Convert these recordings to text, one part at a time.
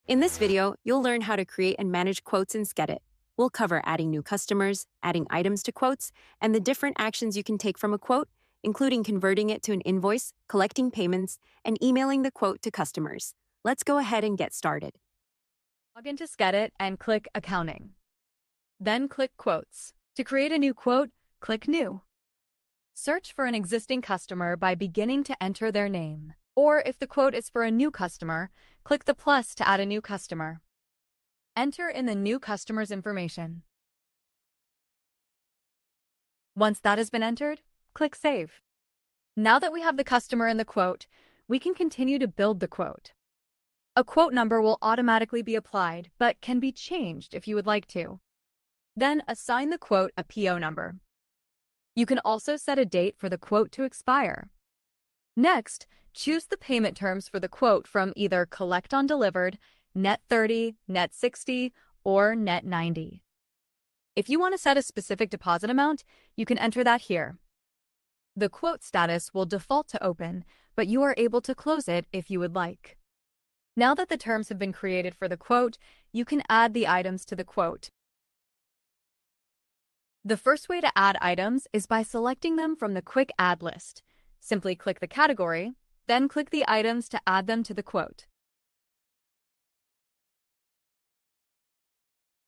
In this video, you'll learn how to create and manage quotes in Skedit. We'll cover adding new customers, adding items to quotes, and the different actions you can take from a quote, including converting it to an invoice, collecting payments, and emailing the quote to customers. Let's go ahead and get started. Log into Skedit and click Accounting. Then click Quotes. To create a new quote, click New. Search for an existing customer by beginning to enter their name. Or if the quote is for a new customer, click the plus to add a new customer. Enter in the new customer's information. Once that has been entered, click Save. Now that we have the customer in the quote, we can continue to build the quote. A quote number will automatically be applied, but can be changed if you would like to. Then assign the quote a PO number. You can also set a date for the quote to expire. Next, choose the payment terms for the quote from either Collect on Delivered, Net 30, Net 60, or Net 90. If you want to set a specific deposit amount, you can enter that here. The quote status will default to open, but you are able to close it if you would like. Now that the terms have been created for the quote, you can add the items to the quote. The first way to add items is by selecting them from the Quick Add list. Simply click the category, then click the items to add them to the quote.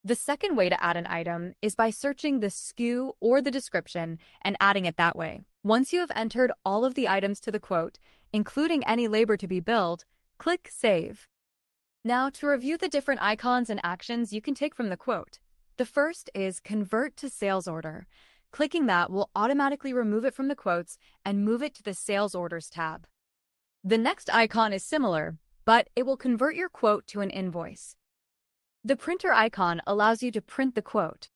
The second way to add an item is by searching the SKU or the description and adding it that way. Once you have entered all of the items to the quote, including any labor to be billed, click Save. Now, to review the different icons and actions you can take from the quote. The first is Convert to Sales Order. Clicking that will automatically remove it from the quotes and move it to the Sales Orders tab. The next icon is similar, but it will convert your quote to an invoice. The printer icon allows you to print the quote.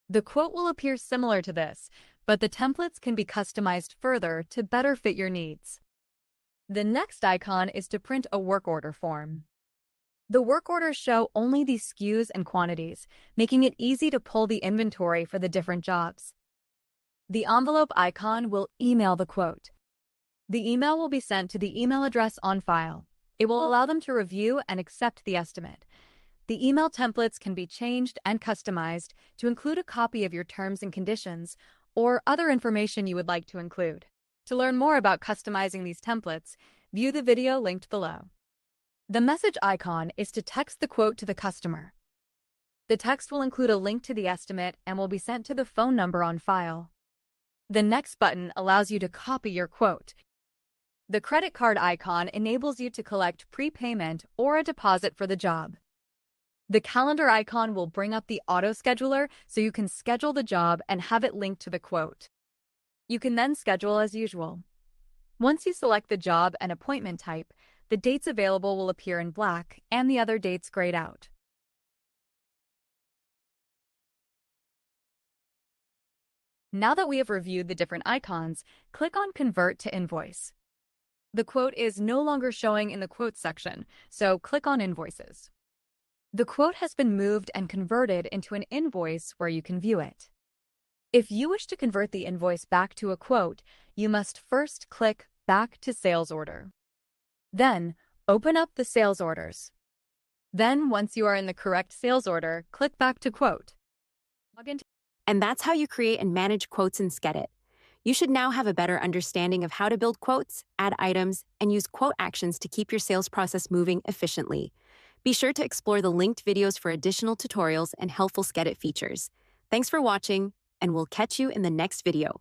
The quote will appear similar to this, but the templates can be customized further to better fit your needs. The next icon is to print a work order form. The work orders show only the SKUs and quantities, making it easy to pull the inventory for the different jobs. The envelope icon will email the quote. The email will be sent to the email address on file. It will allow them to review and accept the estimate. The email templates can be changed and customized to include a copy of your terms and conditions or other information you would like to include. To learn more about customizing these templates, view the video linked below. The message icon is to text the quote to the customer. The text will include a link to the estimate and will be sent to the phone number on file. The next button allows you to copy your quote. The credit card icon enables you to collect prepayment or a deposit for the job. The calendar icon will bring up the auto scheduler so you can schedule the job and have it linked to the quote. You can then schedule as usual. Once you select the job and appointment type, the dates available will appear in black and the other dates grayed out. Now that we have reviewed the different icons, click on Convert to Invoice. The quote is no longer showing in the Quotes section, so click on Invoices. The quote has been moved and converted into an invoice where you can view it. If you wish to convert the invoice back to a quote, you must first click Back to Sales Order. Then, open up the sales orders. Then, once you are in the correct sales order, click Back to Quote. And that's how you create and manage quotes in Skedit. You should now have a better understanding of how to build quotes, add items, and use quote actions to keep your sales process moving efficiently. Be sure to explore the linked videos for additional tutorials and helpful Skedit features. Thanks for watching, and we'll catch you in the next video.